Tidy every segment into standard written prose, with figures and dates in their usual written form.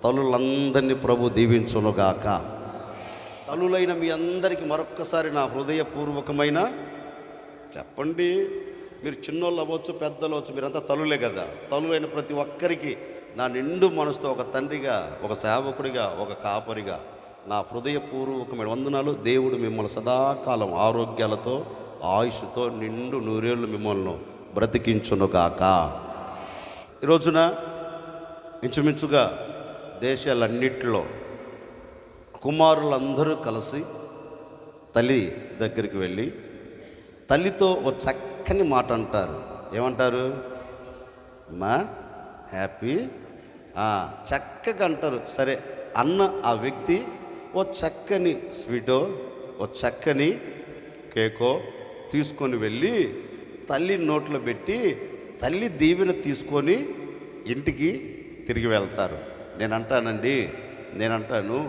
తల్లులందరినీ ప్రభు దీవించునుగాక. తల్లులైన మీ అందరికీ మరొక్కసారి నా హృదయపూర్వకమైన చెప్పండి. మీరు చిన్నోళ్ళు అవ్వచ్చు, పెద్దలు అవ్వచ్చు, మీరంతా తల్లులే కదా. తల్లులైన ప్రతి ఒక్కరికి నా నిండు మనసుతో ఒక తండ్రిగా, ఒక సేవకుడిగా, ఒక కాపరిగా నా హృదయపూర్వకమైన వందనాలు. దేవుడు మిమ్మల్ని సదాకాలం ఆరోగ్యాలతో, ఆయుష్తో నిండు నూరేళ్ళు మిమ్మల్ని బ్రతికించునుగాక. ఈరోజున ఇంచుమించుగా దేశాలన్నిటిలో కుమారులందరూ కలిసి తల్లి దగ్గరికి వెళ్ళి తల్లితో ఓ చక్కని మాట అంటారు. ఏమంటారు? అమ్మా హ్యాపీ, చక్కగా అంటారు. సరే అన్న ఆ వ్యక్తి ఓ చక్కని స్వీటో, ఓ చక్కని కేకో తీసుకొని వెళ్ళి తల్లి నోట్లో పెట్టి తల్లి దీవెన తీసుకొని ఇంటికి తిరిగి వెళ్తారు. నేనంటాను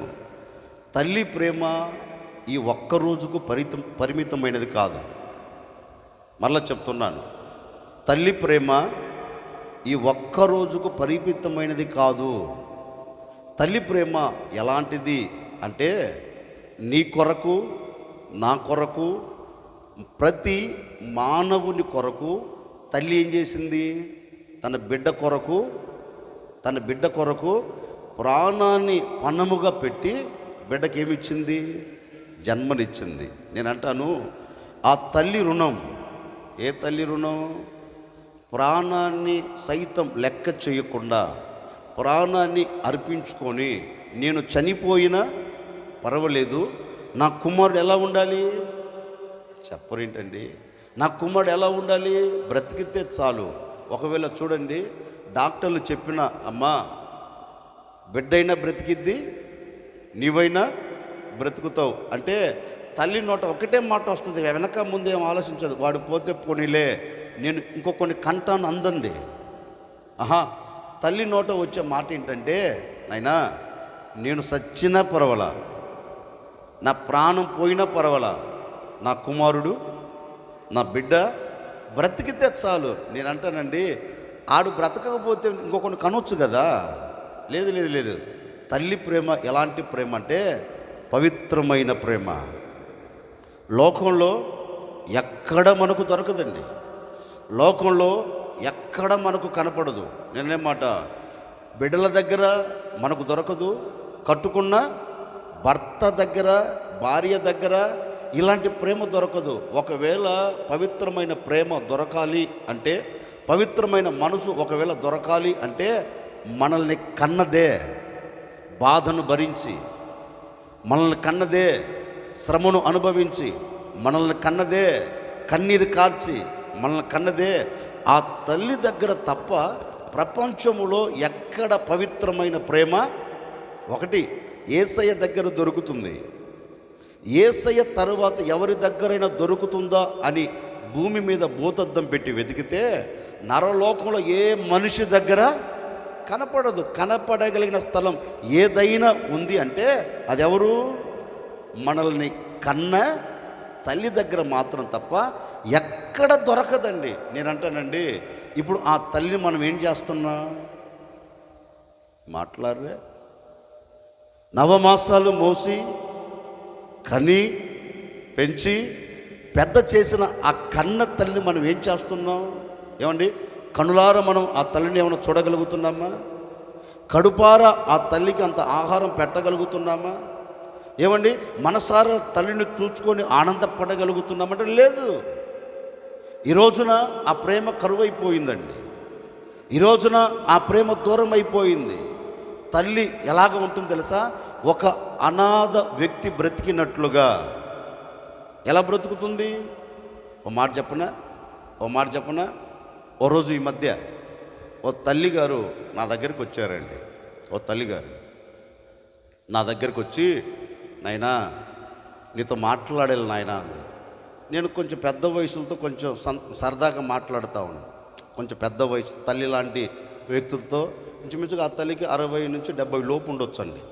తల్లి ప్రేమ ఈ ఒక్క రోజుకు పరిమితమైనది కాదు. మరలా చెప్తున్నాను, తల్లి ప్రేమ ఈ ఒక్క రోజుకు పరిమితమైనది కాదు. తల్లి ప్రేమ ఎలాంటిది అంటే నీ కొరకు, నా కొరకు, ప్రతి మానవుని కొరకు తల్లి ఏం చేసింది? తన బిడ్డ కొరకు ప్రాణాన్ని పణముగా పెట్టి బిడ్డకి ఏమిచ్చింది? జన్మనిచ్చింది. నేనంటాను ఆ తల్లి రుణం, ఏ తల్లి రుణం? ప్రాణాన్ని సైతం లెక్క చేయకుండా ప్రాణాన్ని అర్పించుకొని నేను చనిపోయినా పర్వాలేదు, నా కుమారుడు ఎలా ఉండాలి? చెప్పరేంటండి? నా కుమారుడు ఎలా ఉండాలి? బ్రతికితే చాలు. ఒకవేళ చూడండి, డాక్టర్లు చెప్పిన అమ్మా బిడ్డైనా బ్రతికిద్ది, నీవైనా బ్రతుకుతావు అంటే తల్లి నోట ఒకటే మాట వస్తుంది, వెనక ముందు ఏం ఆలోచించదు. వాడు పోతే పోనీలే, నేను ఇంకో కొన్ని కంటాను అందంది. తల్లి నోట వచ్చే మాట ఏంటంటే, నాయనా నేను సచ్చినా పర్వాలా, నా ప్రాణం పోయినా పర్వాలా, నా కుమారుడు, నా బిడ్డ బ్రతికితే చాలు. నేను అంటానండి, ఆడు బ్రతకకపోతే ఇంకొకరిని కనొచ్చు కదా. లేదు. తల్లి ప్రేమ ఎలాంటి ప్రేమ అంటే పవిత్రమైన ప్రేమ. లోకంలో ఎక్కడ మనకు దొరకదండి, లోకంలో ఎక్కడ మనకు కనపడదు. నేనేమాట, బిడ్డల దగ్గర మనకు దొరకదు, కట్టుకున్న భర్త దగ్గర, భార్య దగ్గర ఇలాంటి ప్రేమ దొరకదు. ఒకవేళ పవిత్రమైన ప్రేమ దొరకాలి అంటే, పవిత్రమైన మనసు ఒకవేళ దొరకాలి అంటే మనల్ని కన్నదే బాధను భరించి, మనల్ని కన్నదే శ్రమను అనుభవించి, మనల్ని కన్నదే కన్నీరు కార్చి, మనల్ని కన్నదే ఆ తల్లి దగ్గర తప్ప ప్రపంచములో ఎక్కడ పవిత్రమైన ప్రేమ ఒకటి యేసయ్య దగ్గర దొరుకుతుంది. యేసయ్య తరువాత ఎవరి దగ్గరైనా దొరుకుతుందా అని భూమి మీద భూతద్దం పెట్టి వెతికితే నరలోకంలో ఏ మనిషి దగ్గర కనపడదు. కనపడగలిగిన స్థలం ఏదైనా ఉంది అంటే అది ఎవరు? మనల్ని కన్న తల్లి దగ్గర మాత్రం తప్ప ఎక్కడ దొరకదండి. నేనంటానండి, ఇప్పుడు ఆ తల్లిని మనం ఏం చేస్తున్నా? మాట్లాడరే, నవమాసాలు మోసి కని పెంచి పెద్ద చేసిన ఆ కన్న తల్లిని మనం ఏం చేస్తున్నాం? ఏమండి, కనులారా మనం ఆ తల్లిని ఏమైనా చూడగలుగుతున్నామా? కడుపారా ఆ తల్లికి అంత ఆహారం పెట్టగలుగుతున్నామా? ఏమండి, మనసారా తల్లిని చూసుకొని ఆనందపడగలుగుతున్నామంటే లేదు. ఈ రోజున ఆ ప్రేమ కరువైపోయిందండి. ఈ రోజున ఆ ప్రేమ దూరం అయిపోయింది. తల్లి ఎలాగ ఉంటుంది తెలుసా? ఒక అనాథ వ్యక్తి బ్రతికినట్లుగా. ఎలా బ్రతుకుతుంది? ఓ మాట చెప్పనా? ఓ రోజు ఈ మధ్య ఓ తల్లిగారు నా దగ్గరికి వచ్చారండి. ఓ తల్లిగారు నా దగ్గరికి వచ్చి, నాయనా నీతో మాట్లాడాలి నాయనా అంది. నేను కొంచెం పెద్ద వయసులతో కొంచెం సరదాగా మాట్లాడుతూ ఉన్నాను. కొంచెం పెద్ద వయసు తల్లి లాంటి వ్యక్తులతో ఇంచుమించుగా ఆ తల్లికి 60 నుంచి 70 లోపు ఉండొచ్చండి,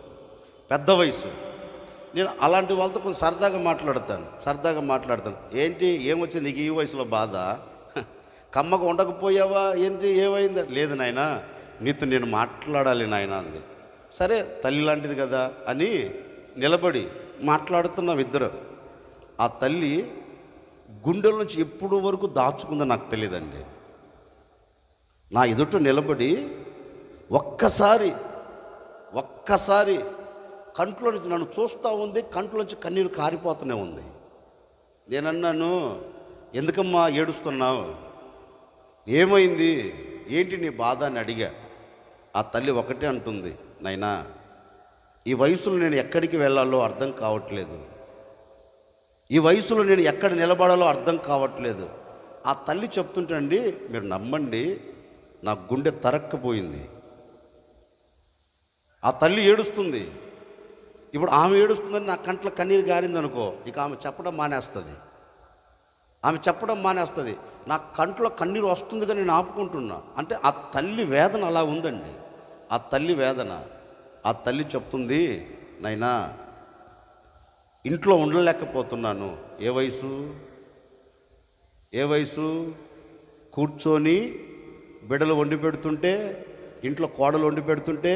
పెద్ద వయసు. నేను అలాంటి వాళ్ళతో కొంచెం సరదాగా మాట్లాడతాను. ఏంటి ఏమొచ్చింది నీకు ఈ వయసులో బాధ? కమ్మగా ఉండకపోయావా ఏంటి? ఏమైంది? లేదు నాయనా నీతో నేను మాట్లాడాలి నాయనా అంది. సరే తల్లి లాంటిది కదా అని నిలబడి మాట్లాడుతున్నాం ఇద్దరు. ఆ తల్లి గుండెల నుంచి ఎప్పుడు వరకు దాచుకుందో నాకు తెలియదండి. నా ఎదుట నిలబడి ఒక్కసారి కంట్లో నుంచి నన్ను చూస్తూ ఉంది. కంట్లో నుంచి కన్నీరు కారిపోతూనే ఉంది. నేనన్నాను, ఎందుకమ్మా ఏడుస్తున్నావు, ఏమైంది, ఏంటి నీ బాధ అని అడిగా. ఆ తల్లి ఒకటే అంటుంది, నాయనా ఈ వయసులో నేను ఎక్కడికి వెళ్ళాలో అర్థం కావట్లేదు, ఈ వయసులో నేను ఎక్కడ నిలబడాలో అర్థం కావట్లేదు. ఆ తల్లి చెప్తుంటే అండి, మీరు నమ్మండి, నా గుండె తరక్కపోయింది. ఆ తల్లి ఏడుస్తుంది. ఇప్పుడు ఆమె ఏడుస్తుందని నా కంట్లో కన్నీరు గారింది అనుకో, ఇక ఆమె చెప్పడం మానేస్తుంది. నా కంట్లో కన్నీరు వస్తుంది కానీ నేను ఆపుకుంటున్నా. అంటే ఆ తల్లి వేదన అలా ఉందండి. ఆ తల్లి వేదన. ఆ తల్లి చెప్తుంది, నాయనా ఇంట్లో ఉండలేకపోతున్నాను. ఏ వయసు కూర్చొని బిడ్డలు వండి పెడుతుంటే, ఇంట్లో కోడలు వండి పెడుతుంటే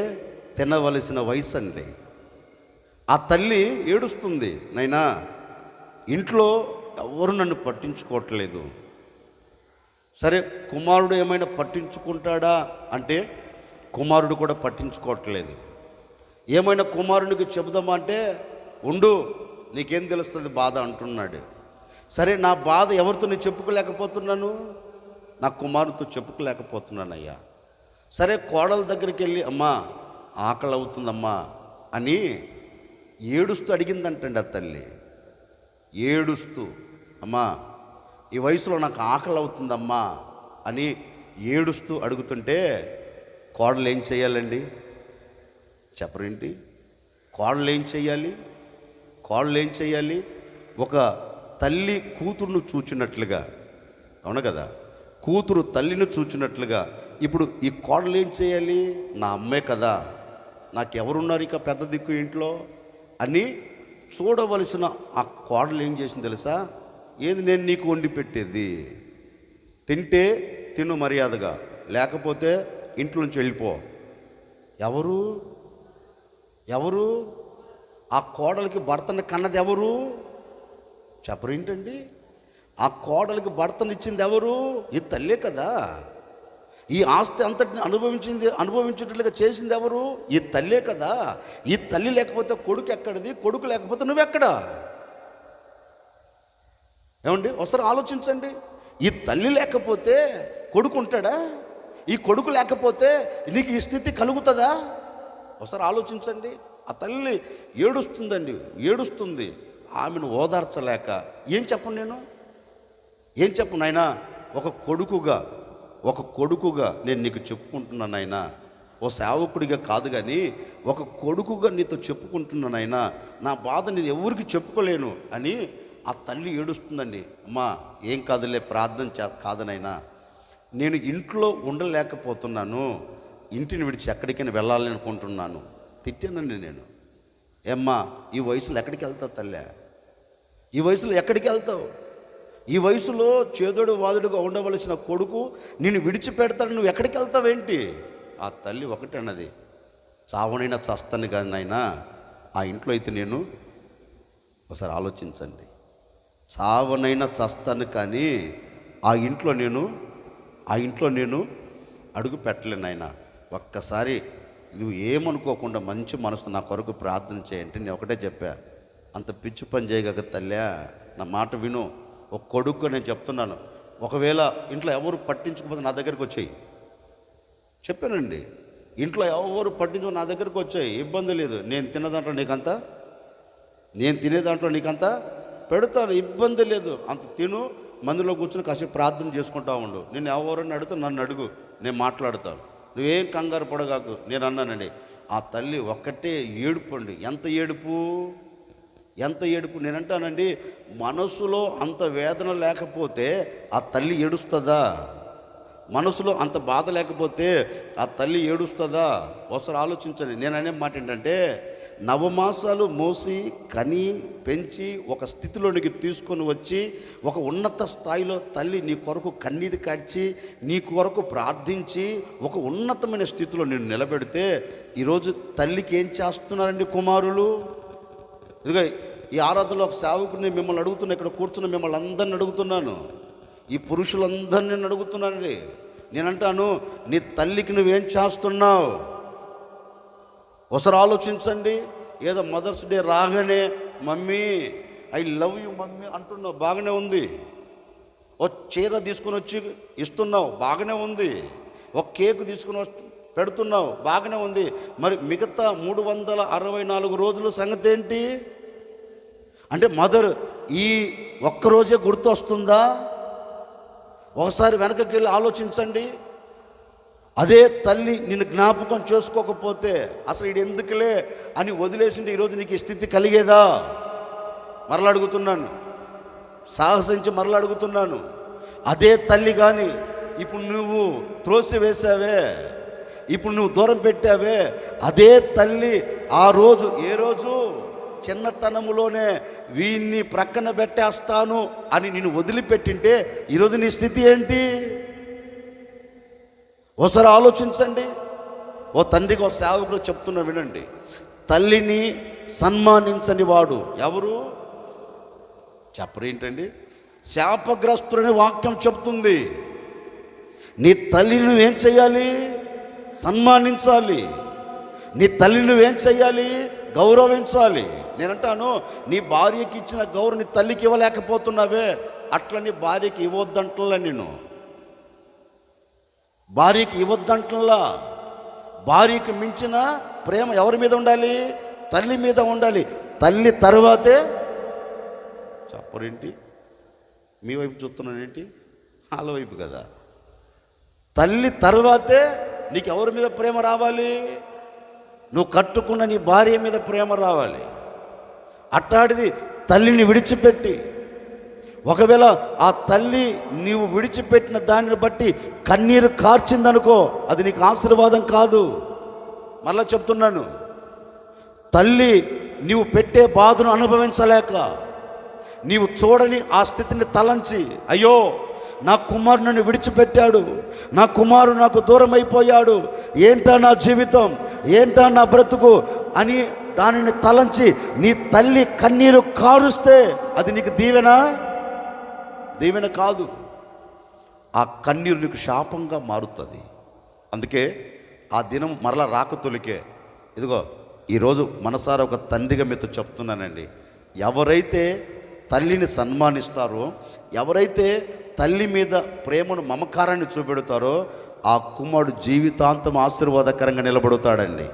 తినవలసిన వయసు అండి. ఆ తల్లి ఏడుస్తుంది, నైనా ఇంట్లో ఎవరు నన్ను పట్టించుకోవట్లేదు. సరే కుమారుడు ఏమైనా పట్టించుకుంటాడా అంటే కుమారుడు కూడా పట్టించుకోవట్లేదు. ఏమైనా కుమారునికి చెబుదామా అంటే ఉండు, నీకేం తెలుస్తుంది బాధ అంటున్నాడు. సరే నా బాధ ఎవరితో నేను చెప్పుకోలేకపోతున్నాను, నా కుమారుడితో చెప్పుకోలేకపోతున్నానయ్యా. సరే కోడల దగ్గరికి వెళ్ళి, అమ్మా ఆకలి అవుతుందమ్మా అని ఏడుస్తూ అడిగిందంటండి ఆ తల్లి. ఏడుస్తూ, అమ్మా ఈ వయసులో నాకు ఆకలి అవుతుందమ్మా అని ఏడుస్తూ అడుగుతుంటే కోడలు ఏం చేయాలండి చెప్పరేంటి? కోడలు ఏం చేయాలి? ఒక తల్లి కూతురును చూచినట్లుగా, అవును కదా, కూతురు తల్లిని చూచినట్లుగా ఇప్పుడు ఈ కోడలు ఏం చేయాలి? నా అమ్మే కదా, నాకెవరున్నారు ఇక పెద్ద దిక్కు ఇంట్లో అని చూడవలసిన ఆ కోడలు ఏం చేసింది తెలుసా? ఏది నేను నీకు వండి పెట్టేది, తింటే తిను మర్యాదగా, లేకపోతే ఇంట్లో నుంచి వెళ్ళిపో. ఎవరు ఆ కోడలికి భర్తని కన్నది ఎవరు చెప్పరేంటండి? ఆ కోడలికి భర్తనిచ్చింది ఎవరు? ఈ తల్లే కదా. ఈ ఆస్తి అంతటిని అనుభవించేటట్లుగా చేసింది ఎవరు? ఈ తల్లే కదా. ఈ తల్లి లేకపోతే కొడుకు ఎక్కడిది? కొడుకు లేకపోతే నువ్వెక్కడా? ఏమండి ఒకసారి ఆలోచించండి. ఈ తల్లి లేకపోతే కొడుకు ఉంటాడా? ఈ కొడుకు లేకపోతే నీకు ఈ స్థితి కలుగుతుందా? ఒకసారి ఆలోచించండి. ఆ తల్లి ఏడుస్తుంది. ఆమెను ఓదార్చలేక ఏం చెప్పను నాయనా, ఒక కొడుకుగా నేను నీకు చెప్పుకుంటున్నానైనా, ఓ సేవకుడిగా కాదు కానీ ఒక కొడుకుగా నీతో చెప్పుకుంటున్నానైనా, నా బాధ నేను ఎవరికి చెప్పుకోలేను అని ఆ తల్లి ఏడుస్తుందండి. అమ్మా ఏం కాదులే, ప్రార్థన కాదనైనా, నేను ఇంట్లో ఉండలేకపోతున్నాను, ఇంటిని విడిచి ఎక్కడికైనా వెళ్ళాలని అనుకుంటున్నాను. తిట్టానండి నేను. ఏమ్మా ఈ వయసులో ఎక్కడికి వెళ్తావు తల్లే? ఈ వయసులో ఎక్కడికి వెళ్తావు? ఈ వయసులో చేదోడు వాదుడుగా ఉండవలసిన కొడుకు నిన్ను విడిచిపెడతాడు, నువ్వు ఎక్కడికి వెళ్తావేంటి? ఆ తల్లి ఒకటి అన్నది, చావనైనా చస్తాను కాదు నాయనా, ఆ ఇంట్లో అయితే నేను, ఒకసారి ఆలోచించండి, చావనైనా చస్తాను కానీ ఆ ఇంట్లో నేను అడుగు పెట్టలేను నాయనా. ఒక్కసారి నువ్వు ఏమనుకోకుండా మంచి మనసు నా కొరకు ప్రార్థన చేయంటే నేను ఒకటే చెప్పా, అంత పిచ్చి పని చేయగల తల్లా, నా మాట విను. ఒక కొడుకు నేను చెప్తున్నాను, ఒకవేళ ఇంట్లో ఎవరు పట్టించుకోకపోతే నా దగ్గరికి వచ్చాయి చెప్పానండి. ఇంట్లో ఎవరు పట్టించుకో నా దగ్గరికి వచ్చాయి, ఇబ్బంది లేదు. నేను తినేదాంట్లో నీకంతా పెడతాను, ఇబ్బంది లేదు. అంత తిను, మందిలో కూర్చొని కాసేపు ప్రార్థన చేసుకుంటా ఉండు. నేను ఎవరని అడుగుతా, నన్ను అడుగు, నేను మాట్లాడతాను, నువ్వేం కంగారు పడగాకు నేను అన్నానండి. ఆ తల్లి ఒక్కటే ఏడుపు అండి. ఎంత ఏడుపు నేనంటానండి. మనసులో అంత వేదన లేకపోతే ఆ తల్లి ఏడుస్తుందా? మనసులో అంత బాధ లేకపోతే ఆ తల్లి ఏడుస్తుందా? ఒకసారి ఆలోచించండి. నేను అనే మాట ఏంటంటే, నవమాసాలు మోసి కని పెంచి ఒక స్థితిలోనికి తీసుకొని వచ్చి ఒక ఉన్నత స్థాయిలో తల్లి నీ కొరకు కన్నీరు కార్చి నీ కొరకు ప్రార్థించి ఒక ఉన్నతమైన స్థితిలో నేను నిలబెడితే ఈరోజు తల్లికి ఏం చేస్తున్నారండి కుమారులు? ఇదిగో ఈ ఆరాధనలో ఒక సేవకుని మిమ్మల్ని అడుగుతున్నా, ఇక్కడ కూర్చున్న మిమ్మల్ని అందరిని అడుగుతున్నాను, ఈ పురుషులందరినీ నేను అడుగుతున్నానండి. నేనంటాను, నీ తల్లికి నువ్వేం చేస్తున్నావు? ఒకసారి ఆలోచించండి. ఏదో మదర్స్ డే రాగానే mummy I love you mummy అంటున్నావు, బాగానే ఉంది. ఓ చీర తీసుకుని వచ్చి ఇస్తున్నావు, బాగానే ఉంది. ఒక కేక్ తీసుకుని పెడుతున్నావు, బాగానే ఉంది. మరి మిగతా 364 రోజుల సంగతి ఏంటి? అంటే మదర్ ఈ ఒక్కరోజే గుర్తు వస్తుందా? ఒకసారి వెనకకి వెళ్ళి ఆలోచించండి. అదే తల్లి నిన్ను జ్ఞాపకం చేసుకోకపోతే అసలు ఇది ఎందుకులే అని వదిలేసింటే ఈరోజు నీకు ఈ స్థితి కలిగేదా? మరలా అడుగుతున్నాను, సాహసించి మరలా అడుగుతున్నాను. అదే తల్లి కానీ ఇప్పుడు నువ్వు త్రోసివేసావే, ఇప్పుడు నువ్వు దూరం పెట్టావే, అదే తల్లి ఆ రోజు ఏ రోజు చిన్నతనములోనే వీన్ని ప్రక్కన పెట్టేస్తాను అని నిన్ను వదిలిపెట్టింటే ఈరోజు నీ స్థితి ఏంటి? ఓసారి ఆలోచించండి. ఓ తండ్రికి ఒక సేవకుడు చెప్తున్నా వినండి. తల్లిని సన్మానించని వాడు ఎవరు? చెప్పరేంటండి? శాపగ్రస్తుడని వాక్యం చెప్తుంది. నీ తల్లిని నువ్వేం చేయాలి? సన్మానించాలి. నీ తల్లిని నువ్వేం చేయాలి? గౌరవించాలి. నేనంటాను, నీ భార్యకి ఇచ్చిన గౌరవం నీ తల్లికి ఇవ్వలేకపోతున్నావే, అట్లా నీ భార్యకి ఇవ్వద్దంటలా. నేను భార్యకి ఇవ్వద్దంటలా. భార్యకి మించిన ప్రేమ ఎవరి మీద ఉండాలి? తల్లి మీద ఉండాలి. తల్లి తర్వాతే, చెప్పరేంటి? మీ వైపు చూస్తున్నానేంటి? వాళ్ళ వైపు కదా. తల్లి తర్వాతే నీకు ఎవరి మీద ప్రేమ రావాలి? నువ్వు కట్టుకున్న నీ భార్య మీద ప్రేమ రావాలి. అట్టాడిది తల్లిని విడిచిపెట్టి, ఒకవేళ ఆ తల్లి నీవు విడిచిపెట్టిన దానిని బట్టి కన్నీరు కార్చిందనుకో, అది నీకు ఆశీర్వాదం కాదు. మళ్ళా చెప్తున్నాను, తల్లి నీవు పెట్టే బాధను అనుభవించలేక నీవు చూడని ఆ స్థితిని తలంచి, అయ్యో నా కుమారుడు నన్ను విడిచిపెట్టాడు, నా కుమారుడు నాకు దూరం అయిపోయాడు, ఏంటా నా జీవితం, ఏంటా నా బ్రతుకు అని దానిని తలంచి నీ తల్లి కన్నీరు కారుస్తే అది నీకు దీవెన? దీవెన కాదు. ఆ కన్నీరు నీకు శాపంగా మారుతుంది. అందుకే ఆ దినం మరలా రాకతొలికే ఇదిగో ఈరోజు మనసారా ఒక తండ్రిగా మీతో చెప్తున్నానండి. ఎవరైతే తల్లిని సన్మానిస్తారో, ఎవరైతే తల్లి మీద ప్రేమను మమకారాన్ని చూపెడతారో ఆ కుమారుడు జీవితాంతం ఆశీర్వాదకరంగా నిలబడతాడండి.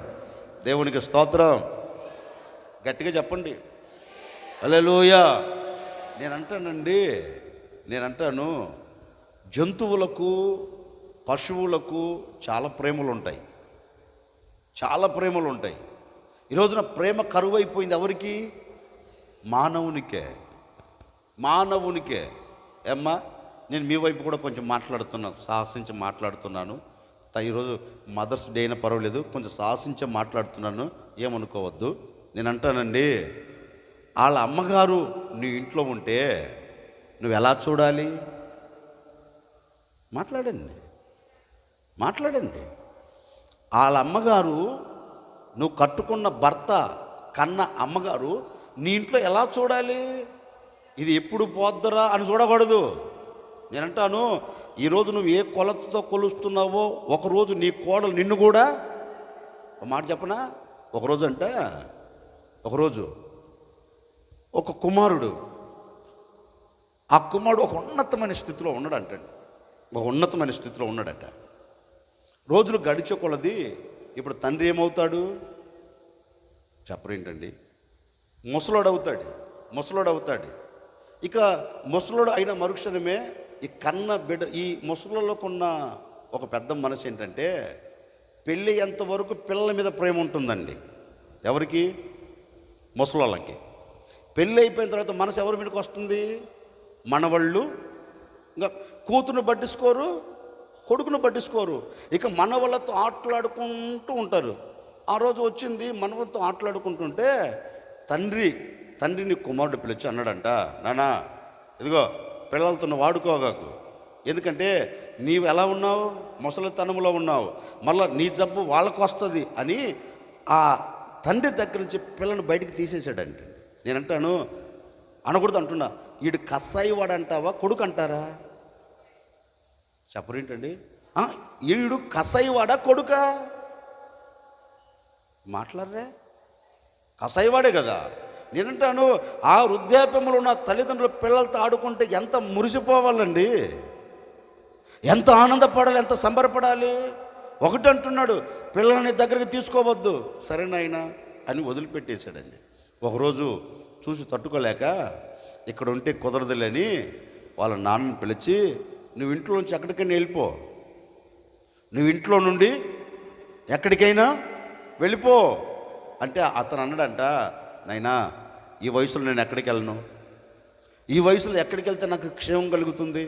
దేవునికి స్తోత్రం. గట్టిగా చెప్పండి హల్లెలూయా. నేనంటాను జంతువులకు పశువులకు చాలా ప్రేమలు ఉంటాయి, చాలా ప్రేమలు ఉంటాయి. ఈరోజున ప్రేమ కరువైపోయింది ఎవరికి? మానవునికే. ఏమ్మా, నేను మీ వైపు కూడా కొంచెం మాట్లాడుతున్నాను, సాహసించి మాట్లాడుతున్నాను. ఈరోజు మదర్స్ డే అయినా పర్వాలేదు, కొంచెం సాహసించి మాట్లాడుతున్నాను, ఏమనుకోవద్దు. నేను అంటానండి, వాళ్ళ అమ్మగారు నీ ఇంట్లో ఉంటే నువ్వు ఎలా చూడాలి? మాట్లాడండి. వాళ్ళ అమ్మగారు, నువ్వు కట్టుకున్న భర్త కన్న అమ్మగారు నీ ఇంట్లో ఎలా చూడాలి? ఇది ఎప్పుడు పోద్దరా అని చూడకూడదు. నేనంటాను, ఈరోజు నువ్వు ఏ కొలతతో కొలుస్తున్నావో ఒకరోజు నీ కోడలు నిన్ను కూడా, ఒక మాట చెప్పనా, ఒకరోజు ఒక కుమారుడు, ఆ కుమారుడు ఒక ఉన్నతమైన స్థితిలో ఉన్నాడట. రోజులు గడిచే కొలది ఇప్పుడు తండ్రి ఏమవుతాడు? చెప్పరేంటండి? ముసలోడవుతాడు. ఇక ముసలోడు అయిన మరుక్షణమే ఈ కన్న బిడ్డ, ఈ ముసలోళ్ళకున్న ఒక పెద్ద మనసు ఏంటంటే, పెళ్ళి ఎంతవరకు పిల్లల మీద ప్రేమ ఉంటుందండి. ఎవరికి? ముసలోళ్ళకి. పెళ్ళి అయిపోయిన తర్వాత మనసు ఎవరి మీదకి వస్తుంది? మనవాళ్ళు. ఇంకా కూతురుని పట్టించుకోరు, కొడుకును పట్టించుకోరు. ఇక మనవలతో ఆటలాడుకుంటూ ఉంటారు. ఆ రోజు వచ్చింది, మనవలతో ఆటలాడుకుంటుంటే తండ్రిని కుమారుడు పిలిచి అన్నాడంట, నానా ఇదిగో పిల్లలతో నువ్వు వాడుకోగాకు, ఎందుకంటే నీవు ఎలా ఉన్నావు, ముసలితనంలో ఉన్నావు, మళ్ళీ నీ జబ్బు వాళ్ళకు వస్తుంది అని ఆ తండ్రి దగ్గర నుంచి పిల్లని బయటికి తీసేసాడంటే. నేనంటాను, అనకూడదు అంటున్నా, వీడు కసాయి వాడు అంటావా కొడుకు అంటారా? చెప్పరేంటండి? వీడు కసాయి వాడా కొడుకా? మాట్లాడరే, కసాయివాడే కదా. నేనంటాను, ఆ వృద్ధాప్యంలో ఉన్న తల్లిదండ్రులు పిల్లలతో ఆడుకుంటే ఎంత మురిసిపోవాలండి, ఎంత ఆనందపడాలి, ఎంత సంబరపడాలి. ఒకటి అంటున్నాడు, పిల్లల్ని దగ్గరికి తీసుకోవద్దు, సరేనాయన అని వదిలిపెట్టేశాడండి. ఒకరోజు చూసి తట్టుకోలేక ఇక్కడ ఉంటే కుదరదులేని వాళ్ళ నాన్నని పిలిచి, నువ్వు ఇంట్లో నుంచి ఎక్కడికైనా వెళ్ళిపో, నువ్వు ఇంట్లో నుండి ఎక్కడికైనా వెళ్ళిపో అంటే అతను అన్నాడంట, నాయనా ఈ వయసులో నేను ఎక్కడికి వెళ్ళను, ఈ వయసులో ఎక్కడికి వెళ్తే నాకు క్షేమం కలుగుతుంది,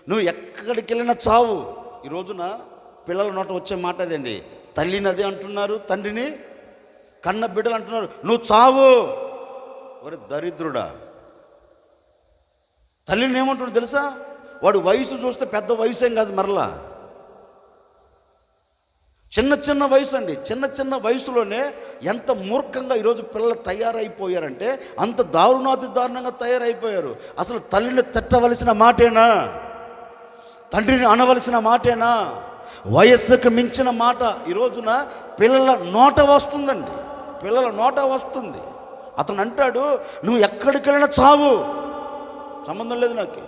నువ్వు ఎక్కడికి వెళ్ళినా చావు. ఈ రోజున పిల్లల నోట వచ్చే మాట అదండి, తల్లిని అదే అంటున్నారు, తండ్రిని కన్న బిడ్డలు అంటున్నారు, నువ్వు చావు. ఒరే దరిద్రుడా, తల్లిని ఏమంటున్నాడు తెలుసా? వాడు వయసు చూస్తే పెద్ద వయసు ఏం కాదు, మరలా చిన్న వయసు అండి. చిన్న వయసులోనే ఎంత మూర్ఖంగా ఈరోజు పిల్లలు తయారైపోయారంటే అంత దారుణంగా తయారైపోయారు. అసలు తల్లిని తట్టవలసిన మాటేనా, తండ్రిని అనవలసిన మాటేనా? వయస్సుకు మించిన మాట ఈ రోజున పిల్లల నోట వస్తుందండి, పిల్లల నోట వస్తుంది. అతను అంటాడు, నువ్వు ఎక్కడికి వెళ్ళినా చావు, సంబంధం లేదు నాకు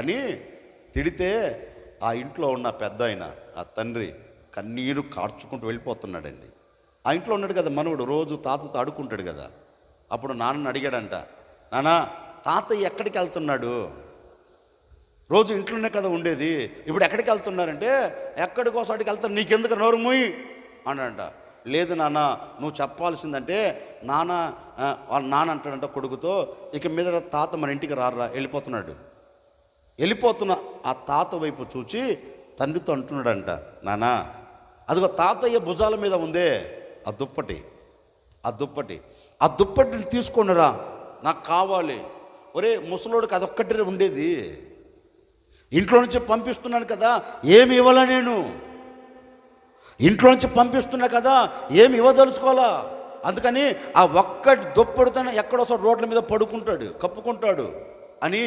అని తిడితే ఆ ఇంట్లో ఉన్న పెద్ద ఆయన, ఆ తండ్రి కన్నీరు కార్చుకుంటూ వెళ్ళిపోతున్నాడండి. ఆ ఇంట్లో ఉన్నాడు కదా మనవడు, రోజు తాతతో ఆడుకుంటాడు కదా. అప్పుడు నాన్నని అడిగాడంట, నానా తాతయ్య ఎక్కడికి వెళ్తున్నాడు, రోజు ఇంట్లోనే కదా ఉండేది, ఇప్పుడు ఎక్కడికి వెళ్తున్నారంటే ఎక్కడికోసాడికి వెళ్తాను, నీకెందుకు నోరు మూయి అనంట. లేదు నాన్న నువ్వు చెప్పాల్సిందంటే నాన్న అంటాడంట కొడుకుతో, ఇక మీద తాత మన ఇంటికి రారా, వెళ్ళిపోతున్న ఆ తాత వైపు చూచి తండ్రితో అంటున్నాడంట, నానా అదిగో తాతయ్య భుజాల మీద ఉందే ఆ దుప్పటిని తీసుకొనిరా, నాకు కావాలి. ఒరే ముసలోడికి అదొక్కటి ఉండేది, ఇంట్లో నుంచి పంపిస్తున్నాను కదా, ఏమి ఇవ్వాలా, నేను ఇంట్లో నుంచి పంపిస్తున్నా కదా, ఏమి ఇవ్వదలుచుకోవాలా, అందుకని ఆ ఒక్కటి దుప్పటితోనే ఎక్కడోసారి రోడ్ల మీద పడుకుంటాడు, కప్పుకుంటాడు అని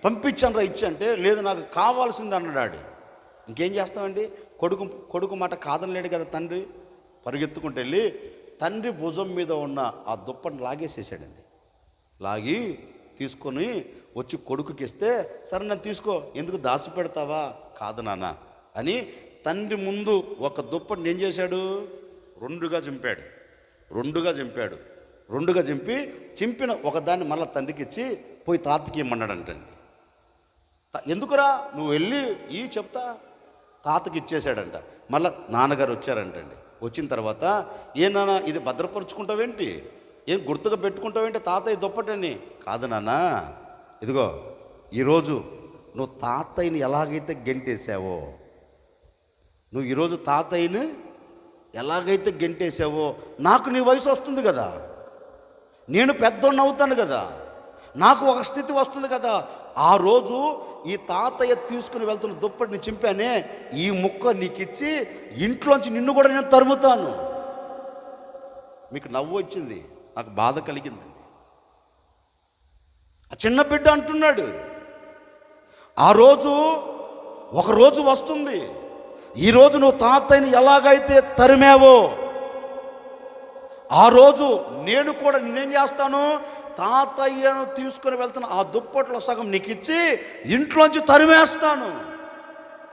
పంపించాను రా ఇచ్చి అంటే, లేదు నాకు కావాల్సింది అన్నాడు. ఇంకేం చేస్తామండి, కొడుకు మాట కాదనలేడు కదా తండ్రి. పరిగెత్తుకుంటూ వెళ్ళి తండ్రి భుజం మీద ఉన్న ఆ దుప్పటిని లాగేసేసాడండి. లాగి తీసుకొని వచ్చి కొడుకుకి ఇస్తే, సరే నన్ను తీసుకో, ఎందుకు దాచి పెడతావా, కాదు నాన్న అని తండ్రి ముందు ఒక దుప్పటిని ఏం చేశాడు, రెండుగా చింపి చింపిన ఒకదాన్ని మళ్ళీ తండ్రికి ఇచ్చి పోయి తాతకి ఇమ్మన్నాడంటండి. ఎందుకురా నువ్వు వెళ్ళి చెప్తా, తాతకి ఇచ్చేశాడంట. మళ్ళీ నాన్నగారు వచ్చారంటండి. వచ్చిన తర్వాత, ఏ నాన్న ఇది భద్రపరుచుకుంటావేంటి, ఏం గుర్తుగా పెట్టుకుంటావేంటి తాతయ్య దుప్పటని? కాదు నాన్న, ఇదిగో ఈరోజు నువ్వు తాతయ్యని ఎలాగైతే గెంటేసావో, నువ్వు ఈరోజు తాతయ్యని ఎలాగైతే గెంటేసావో నాకు నీ వయసు వస్తుంది కదా, నేను పెద్దోడిని అవుతాను కదా, నాకు ఒక స్థితి వస్తుంది కదా, ఆ రోజు ఈ తాతయ్య తీసుకుని వెళ్తున్న దుప్పటిని చింపానే, ఈ ముక్క నీకు ఇచ్చి ఇంట్లోంచి నిన్ను కూడా నేను తరుముతాను. మీకు నవ్వు వచ్చింది, నాకు బాధ కలిగిందండి. ఆ చిన్న బిడ్డ అంటున్నాడు, ఆ రోజు ఒకరోజు వస్తుంది, ఈరోజు నువ్వు తాతయ్యని ఎలాగైతే తరిమావో ఆ రోజు నేను కూడా నేనేం చేస్తాను, తాతయ్యను తీసుకుని వెళ్తున్న ఆ దుప్పట్లో సగం నీకు ఇచ్చి ఇంట్లోంచి తరిమేస్తాను.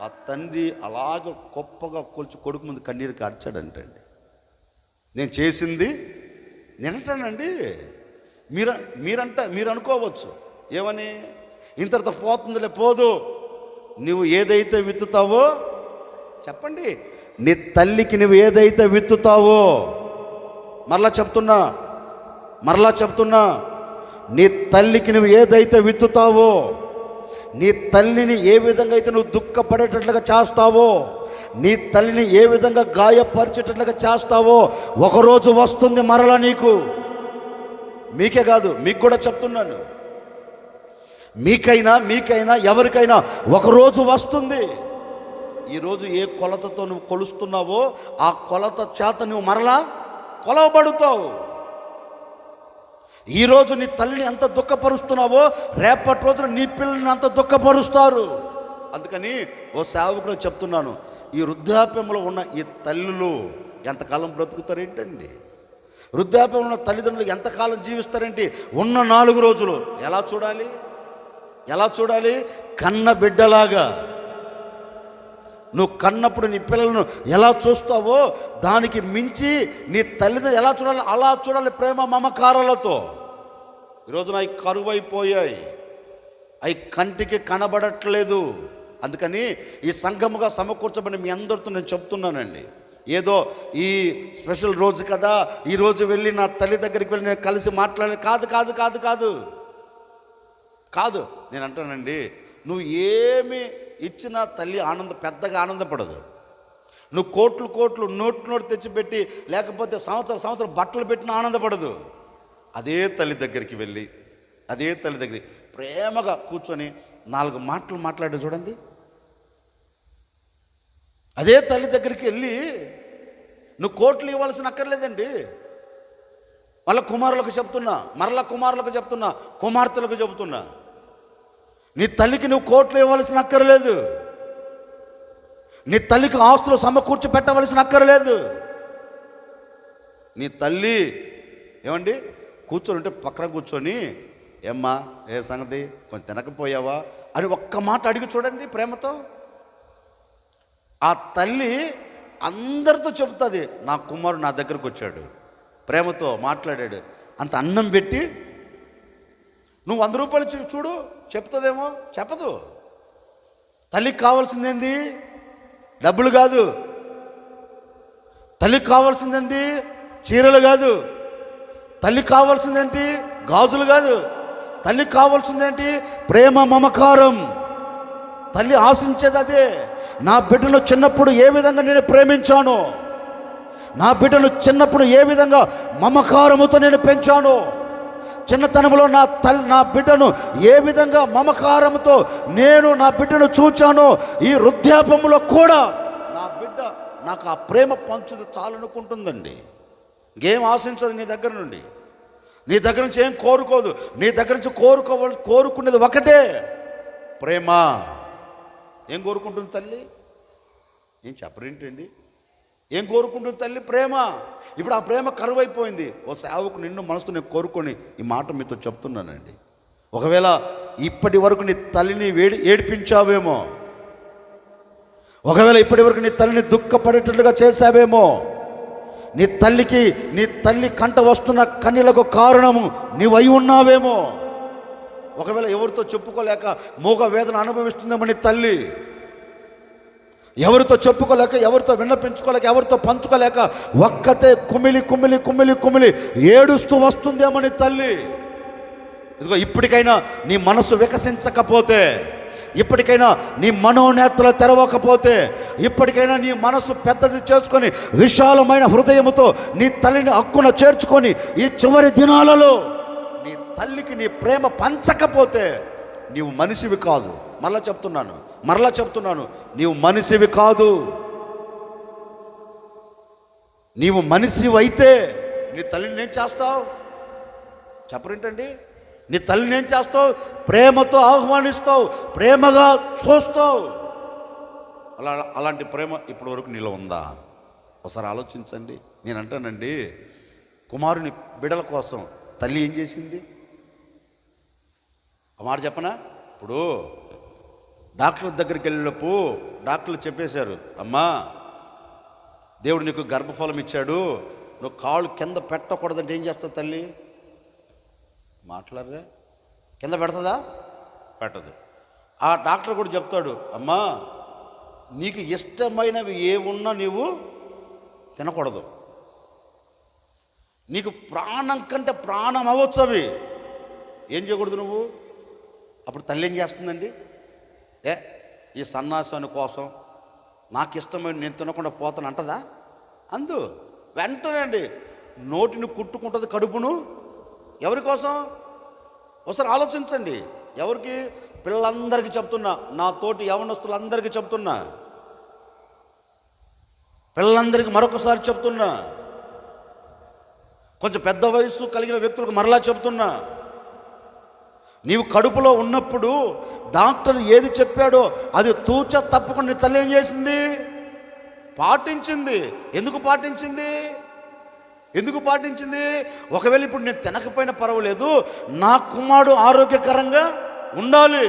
ఆ తండ్రి అలాగ గొప్పగా కొలిచి కొడుకు ముందు కన్నీరు కార్చాడంటండి. నేను చేసింది నేనంటానండి. మీరు అనుకోవచ్చు ఏమని, ఇంతటితో పోతుందిలే, పోదు, నువ్వు ఏదైతే విత్తుతావో చెప్పండి, నీ తల్లికి నువ్వు ఏదైతే విత్తుతావో, మరలా చెప్తున్నా, నీ తల్లికి నువ్వు ఏదైతే విత్తుతావో, నీ తల్లిని ఏ విధంగా అయితే నువ్వు దుఃఖపడేటట్లుగా చేస్తావో, నీ తల్లిని ఏ విధంగా గాయపరిచేటట్లుగా చేస్తావో, ఒకరోజు వస్తుంది మరలా నీకు. మీకే కాదు, మీకు కూడా చెప్తున్నాను, మీకైనా ఎవరికైనా ఒకరోజు వస్తుంది. ఈరోజు ఏ కొలతతో నువ్వు కొలుస్తున్నావో ఆ కొలత చేత నువ్వు మరలా కొలవబడుతావు. ఈరోజు నీ తల్లిని ఎంత దుఃఖపరుస్తున్నావో రేపటి రోజున నీ పిల్లల్ని అంత దుఃఖపరుస్తారు. అందుకని ఓ సేవకుడు చెప్తున్నాను, ఈ వృద్ధాప్యంలో ఉన్న ఈ తల్లులు ఎంతకాలం బ్రతుకుతారేంటండి? వృద్ధాప్యంలో ఉన్న తల్లిదండ్రులు ఎంతకాలం జీవిస్తారేంటి? ఉన్న 4 రోజులు ఎలా చూడాలి? కన్న బిడ్డలాగా. నువ్వు కన్నప్పుడు నీ పిల్లలను ఎలా చూస్తావో దానికి మించి నీ తల్లిదండ్రులు ఎలా చూడాలి అలా చూడాలి, ప్రేమ మమకారాలతో. ఈరోజున అవి కరువైపోయాయి, అవి కంటికి కనబడట్లేదు. అందుకని ఈ సంఘముగా సమకూర్చబడి మీ అందరితో నేను చెప్తున్నానండి, ఏదో ఈ స్పెషల్ రోజు కదా, ఈరోజు వెళ్ళి నా తల్లి దగ్గరికి వెళ్ళి నేను కలిసి మాట్లాడే కాదు. నేను అంటానండి, నువ్వు ఏమి ఇచ్చినా తల్లి పెద్దగా ఆనందపడదు. నువ్వు కోట్లు నోట్లు తెచ్చిపెట్టి లేకపోతే సంవత్సరం బట్టలు పెట్టినా ఆనందపడదు. అదే తల్లి దగ్గరికి వెళ్ళి ప్రేమగా కూర్చొని 4 మాటలు మాట్లాడే చూడండి. అదే తల్లి దగ్గరికి వెళ్ళి నువ్వు కోట్లు ఇవ్వాల్సిన అక్కర్లేదండి. మరలా కుమారులకు చెప్తున్నా, కుమార్తెలకు చెబుతున్నా, నీ తల్లికి నువ్వు కోట్లు ఇవ్వాల్సిన అక్కర్లేదు. నీ తల్లికి ఆస్తులు సమకూర్చి పెట్టవలసిన అక్కర్లేదు. నీ తల్లి ఏమండి కూర్చొని పక్కన కూర్చొని, ఏమ్మా ఏ సంగతి, కొంచెం తినకపోయావా అని ఒక్క మాట అడిగి చూడండి ప్రేమతో. ఆ తల్లి అందరితో చెబుతుంది, నా కుమారుడు నా దగ్గరకు వచ్చాడు, ప్రేమతో మాట్లాడాడు. అంత అన్నం పెట్టి నువ్వు 100 రూపాయలు చూడు, చెప్తుందేమో, చెప్పదు. తల్లికి కావాల్సిందేంది? డబ్బులు కాదు. తల్లికి కావాల్సిందేంటి? చీరలు కాదు. తల్లికి కావాల్సిందేంటి? గాజులు కాదు. తల్లికి కావాల్సిందేంటి? ప్రేమ మమకారం. తల్లి ఆశించేది అదే. నా బిడ్డను చిన్నప్పుడు ఏ విధంగా నేను ప్రేమించానో, నా బిడ్డను చిన్నప్పుడు ఏ విధంగా మమకారముతో నేను పెంచానో, చిన్నతనంలో నా బిడ్డను ఏ విధంగా మమకారంతో నేను నా బిడ్డను చూచానో, ఈ వృద్ధాప్యంలో కూడా నా బిడ్డ నాకు ఆ ప్రేమ పంచుది చాలనుకుంటుందండి. ఇంకేం ఆశించదు నీ దగ్గర నుండి, నీ దగ్గర నుంచి ఏం కోరుకోదు. నీ దగ్గర నుంచి కోరుకునేది ఒకటే, ప్రేమ. ఏం కోరుకుంటుంది తల్లి? ఏం చెప్పరేంటండి? ఏం కోరుకుంటుంది తల్లి? ప్రేమ. ఇప్పుడు ఆ ప్రేమ కరువైపోయింది. ఓ సేవకు నిన్ను మనసుతో నేను కోరుకొని ఈ మాట మీతో చెప్తున్నానండి. ఒకవేళ ఇప్పటి వరకు నీ తల్లిని ఏడిపించావేమో, ఒకవేళ ఇప్పటి వరకు నీ తల్లిని దుఃఖపడేటట్లుగా చేశావేమో, నీ తల్లి కంట వస్తున్న కన్నీళ్లకు కారణము నీవు అయి ఉన్నావేమో, ఒకవేళ ఎవరితో చెప్పుకోలేక మూగ వేదన అనుభవిస్తుందేమో నీ తల్లి, ఎవరితో చెప్పుకోలేక, ఎవరితో విన్నపించుకోలేక, ఎవరితో పంచుకోలేక ఒక్కతే కుమిలి ఏడుస్తూ వస్తుందేమో నీ తల్లి. ఇదిగో ఇప్పటికైనా నీ మనసు వికసించకపోతే, ఇప్పటికైనా నీ మనోనేత్రలు తెరవకపోతే, ఇప్పటికైనా నీ మనసు పెద్దది చేసుకొని విశాలమైన హృదయముతో నీ తల్లిని హక్కున చేర్చుకొని ఈ చివరి దినాలలో నీ తల్లికి నీ ప్రేమ పంచకపోతే నీవు మనిషివి కాదు. మరలా చెప్తున్నాను, నీవు మనిషివి కాదు. నీవు మనిషివి అయితే నీ తల్లిని ఏం చేస్తావు? చెప్పరేంటండి? నీ తల్లిని ఏం చేస్తావు? ప్రేమతో ఆహ్వానిస్తావు, ప్రేమగా చూస్తావు. అలాంటి ప్రేమ ఇప్పటి వరకు నీలో ఉందా? ఒకసారి ఆలోచించండి. నేను అంటానండి, కుమారుని బిడ్డల కోసం తల్లి ఏం చేసింది? ఒక మాట చెప్పనా? ఇప్పుడు డాక్టర్ దగ్గరికి వెళ్ళినప్పుడు డాక్టర్లు చెప్పేశారు, అమ్మా దేవుడు నీకు గర్భఫలం ఇచ్చాడు, నువ్వు కాళ్ళు కింద పెట్టకూడదంటే ఏం చేస్తుంది తల్లి? మాట్లాడరే, కింద పెడుతుందా? పెట్టదు. ఆ డాక్టర్ కూడా చెప్తాడు, అమ్మా నీకు ఇష్టమైనవి ఏమున్నా నీవు తినకూడదు, నీకు ప్రాణం కంటే ప్రాణం అవ్వచ్చు అవి, ఏం చేయకూడదు నువ్వు. అప్పుడు తల్లి ఏం చేస్తుందండి? ఏ ఈ సన్నాసాని కోసం నాకు ఇష్టమైన నేను తినకుండా పోతాను అంటదా? అందు వెంటనే అండి నోటిని కుట్టుకుంటుంది కడుపును. ఎవరి కోసం? ఒకసారి ఆలోచించండి. ఎవరికి? పిల్లలందరికీ చెప్తున్నా, నా తోటి యవనస్తులందరికీ చెప్తున్నా, పిల్లలందరికీ మరొకసారి చెప్తున్నా, కొంచెం పెద్ద వయసు కలిగిన వ్యక్తులకు మరలా చెప్తున్నా, నీవు కడుపులో ఉన్నప్పుడు డాక్టర్ ఏది చెప్పాడో అది తూచ తప్పకుండా నీ తల్లి ఏం చేసింది? పాటించింది. ఎందుకు పాటించింది? ఎందుకు పాటించింది? ఒకవేళ ఇప్పుడు నేను తినకపోయినా పర్వాలేదు, నా కుమారుడు ఆరోగ్యకరంగా ఉండాలి,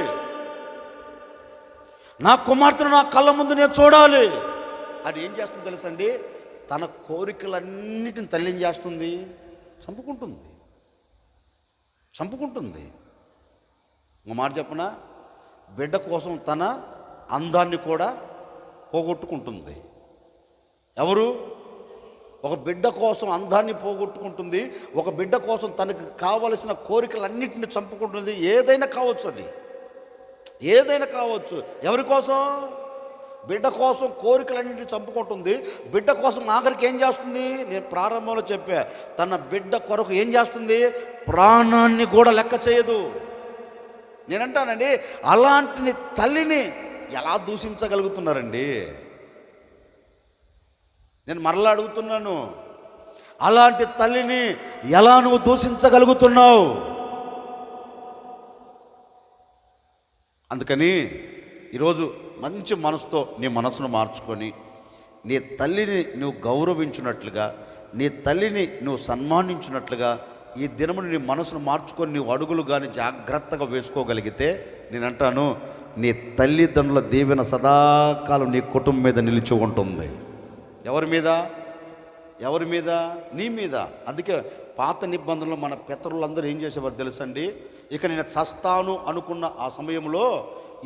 నా కుమార్తెను నా కళ్ళ ముందు నేను చూడాలి. అది ఏం చేస్తుంది తెలుసండి? తన కోరికలన్నిటిని తల్లి ఏం చేస్తుంది? చంపుకుంటుంది. ఒక మాట చెప్పనా, బిడ్డ కోసం తన అందాన్ని కూడా పోగొట్టుకుంటుంది. ఎవరు? ఒక బిడ్డ కోసం అందాన్ని పోగొట్టుకుంటుంది. ఒక బిడ్డ కోసం తనకు కావలసిన కోరికలన్నింటినీ చంపుకుంటుంది. ఏదైనా కావచ్చు, అది ఏదైనా కావచ్చు. ఎవరి కోసం? బిడ్డ కోసం కోరికలన్నింటినీ చంపుకుంటుంది. బిడ్డ కోసం ఆఖరికి ఏం చేస్తుంది? నేను ప్రారంభంలో చెప్పా, తన బిడ్డ కొరకు ఏం చేస్తుంది? ప్రాణాన్ని కూడా లెక్క చేయదు. నేనంటానండి, అలాంటి తల్లిని ఎలా దూషించగలుగుతున్నారండి? నేను మరలా అడుగుతున్నాను, అలాంటి తల్లిని ఎలా నువ్వు దూషించగలుగుతున్నావు? అందుకని ఈరోజు మంచి మనసుతో నీ మనసును మార్చుకొని నీ తల్లిని నువ్వు గౌరవించినట్లుగా, నీ తల్లిని నువ్వు సన్మానించినట్లుగా ఈ దినమును నీ మనసును మార్చుకొని నీవు అడుగులు కానీ జాగ్రత్తగా వేసుకోగలిగితే, నేనంటాను నీ తల్లిదండ్రుల దీవెన సదాకాలం నీ కుటుంబం మీద నిలిచి ఉంటుంది. ఎవరి మీద? ఎవరి మీద? నీ మీద. అందుకే పాత నిబంధనలు మన పితరులందరూ ఏం చేసేవారు తెలుసండి? ఇక నేను చస్తాను అనుకున్న ఆ సమయంలో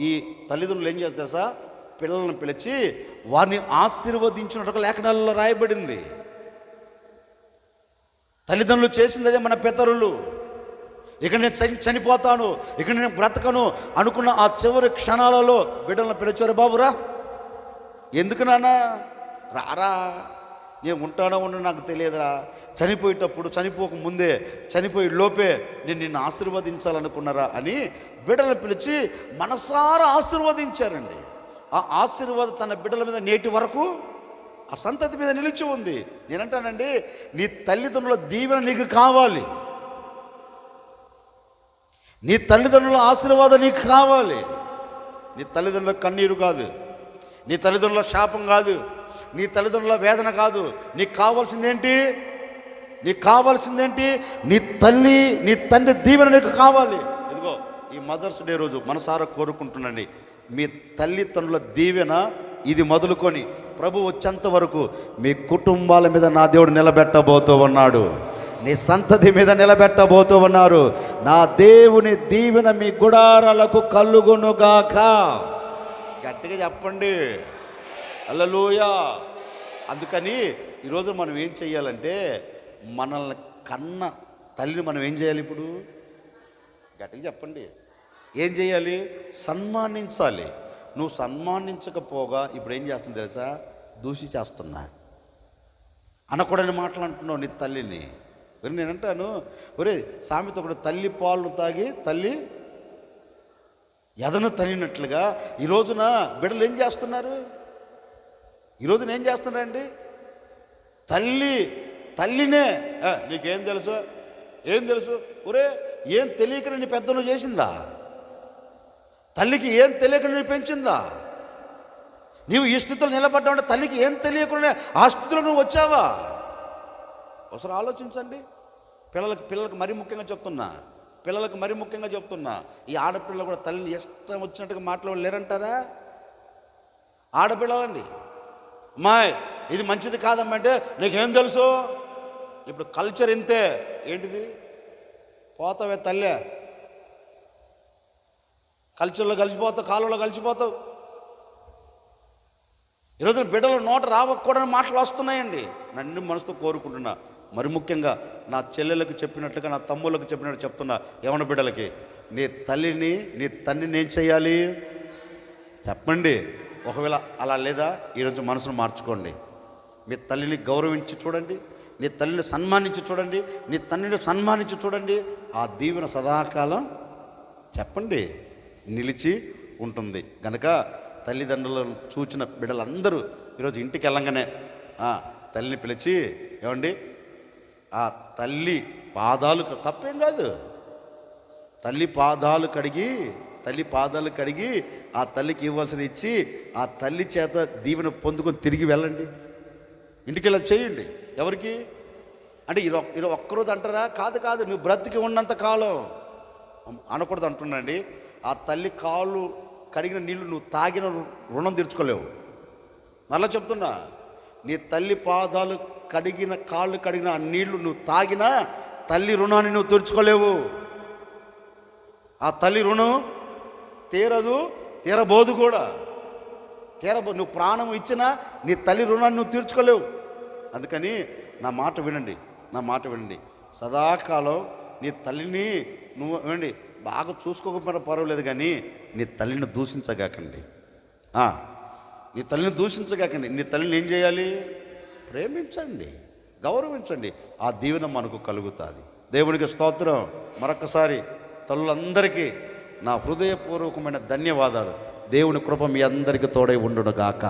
ఈ తల్లిదండ్రులు ఏం చేస్తారు సార్? పిల్లలను పిలిచి వారిని ఆశీర్వదించినట్టు లేఖనాలలో రాయబడింది. తల్లిదండ్రులు చేసింది అదే మన పితరులు. ఇక నేను చనిపోతాను, ఇక నేను బ్రతకను అనుకున్న ఆ చివరి క్షణాలలో బిడ్డలను పిలిచారు, బాబురా ఎందుకు నాన్న రారా, నేను ఉంటానో ఉండో నాకు తెలియదురా, చనిపోయేటప్పుడు చనిపోక ముందే చనిపోయే లోపే నేను నిన్ను ఆశీర్వదించాలనుకున్నారా అని బిడ్డలను పిలిచి మనసారా ఆశీర్వదించారండి. ఆ ఆశీర్వాదం తన బిడ్డల మీద నేటి వరకు ఆ సంతతి మీద నిలిచి ఉంది. నేనంటానండి, నీ తల్లిదండ్రుల దీవెన నీకు కావాలి, నీ తల్లిదండ్రుల ఆశీర్వాదం నీకు కావాలి. నీ తల్లిదండ్రుల కన్నీరు కాదు, నీ తల్లిదండ్రుల శాపం కాదు, నీ తల్లిదండ్రుల వేదన కాదు. నీకు కావాల్సిందేంటి? నీకు కావాల్సిందేంటి? నీ తల్లి నీ తండ్రి దీవెన నీకు కావాలి. ఇదిగో ఈ మదర్స్ డే రోజు మనసారా కోరుకుంటున్నాండి, మీ తల్లిదండ్రుల దీవెన ఇది మొదలుకొని ప్రభు వచ్చేంత వరకు మీ కుటుంబాల మీద నా దేవుడు నిలబెట్టబోతూ ఉన్నాడు, నీ సంతతి మీద నిలబెట్టబోతూ ఉన్నారు. నా దేవుని దీవెన మీ గుడారాలకు కలుగునుగాక. గట్టిగా చెప్పండి హల్లెలూయా. అందుకని ఈరోజు మనం ఏం చెయ్యాలంటే, మనల్ని కన్న తల్లిని మనం ఏం చేయాలి? ఇప్పుడు గట్టిగా చెప్పండి, ఏం చేయాలి? సన్మానించాలి. నువ్వు సన్మానించకపోగా ఇప్పుడు ఏం చేస్తుంది తెలుసా? దూషి చేస్తున్నా, అనకూడని మాటలు అంటున్నావు నీ తల్లిని. నేనంటాను, ఒరే సామెత ఒకటి, తల్లి పాలు తాగి తల్లి ఎదను తనినట్లుగా ఈ రోజున బిడ్డలు ఏం చేస్తున్నారు? ఈ రోజున ఏం చేస్తున్నారండి? తల్లినే నీకేం తెలుసు, ఏం తెలుసు? ఒరే ఏం తెలియక నీ పెద్దను చేసిందా? తల్లికి ఏం తెలియక నీ పెంచిందా? నీవు ఈ స్థితిలో నిలబడ్డావు, తల్లికి ఏం తెలియకుండా ఆ స్థితిలో నువ్వు వచ్చావా? ఒకసారి ఆలోచించండి. పిల్లలకు మరీ ముఖ్యంగా చెప్తున్నా, ఈ ఆడపిల్లలు కూడా తల్లిని ఇష్టం వచ్చినట్టుగా మాట్లాడలేరంటారా? ఆడపిల్లలండి, అమ్మాయి ఇది మంచిది కాదమ్మా అంటే నీకేం తెలుసు? ఇప్పుడు కల్చర్ ఇంతే. ఏంటిది? పోతావే తల్లే, కల్చర్లో కలిసిపోతావు, కాలంలో కలిసిపోతావు. ఈరోజు బిడ్డలు నోట రావకూడని మాటలు వస్తున్నాయండి. నన్ను మనసుతో కోరుకుంటున్నా, మరి ముఖ్యంగా నా చెల్లెలకు చెప్పినట్లుగా, నా తమ్ముళ్ళకు చెప్పినట్టు చెప్తున్నా, యవన బిడ్డలకి, నీ తల్లిని నీ తండ్రిని ఏం చేయాలి? చెప్పండి. ఒకవేళ అలా లేదా, ఈరోజు మనసును మార్చుకోండి. మీ తల్లిని గౌరవించి చూడండి, నీ తల్లిని సన్మానించి చూడండి, నీ తండ్రిని సన్మానించి చూడండి. ఆ దీవెన సదాకాలం చెప్పండి నిలిచి ఉంటుంది. కనుక తల్లిదండ్రులను చూచిన బిడ్డలందరూ ఈరోజు ఇంటికి వెళ్ళంగానే తల్లిని పిలిచి, ఏమండి ఆ తల్లి పాదాలు, తప్పేం కాదు, తల్లి పాదాలు కడిగి ఆ తల్లికి ఇవ్వాల్సిన ఇచ్చి ఆ తల్లి చేత దీవెన పొందుకొని తిరిగి వెళ్ళండి. ఇంటికి వెళ్ళి చేయండి. ఎవరికి అంటే ఇది ఒక్కరోజు అంటారా? కాదు, నువ్వు బ్రతికి ఉన్నంత కాలం అనకూడదు అంటున్నాండి. ఆ తల్లి కాళ్ళు కడిగిన నీళ్ళు నువ్వు తాగిన రుణం తీర్చుకోలేవు. మళ్ళీ చెప్తున్నా, నీ తల్లి పాదాలు కడిగిన కాళ్ళు కడిగిన ఆ నీళ్లు నువ్వు తాగిన తల్లి రుణాన్ని నువ్వు తీర్చుకోలేవు. ఆ తల్లి రుణం తీరబోదు కూడా. నువ్వు ప్రాణం ఇచ్చినా నీ తల్లి రుణాన్ని నువ్వు తీర్చుకోలేవు. అందుకని నా మాట వినండి. సదాకాలం నీ తల్లిని నువ్వు వినండి, బాగా చూసుకోకపోయినా పర్వాలేదు, కానీ నీ తల్లిని దూషించగాకండి. నీ తల్లిని నీ తల్లిని ఏం చేయాలి? ప్రేమించండి, గౌరవించండి. ఆ దీవెన మనకు కలుగుతుంది. దేవునికి స్తోత్రం. మరొకసారి తల్లులందరికీ నా హృదయపూర్వకమైన ధన్యవాదాలు. దేవుని కృప మీ అందరికీ తోడై ఉండును గాక.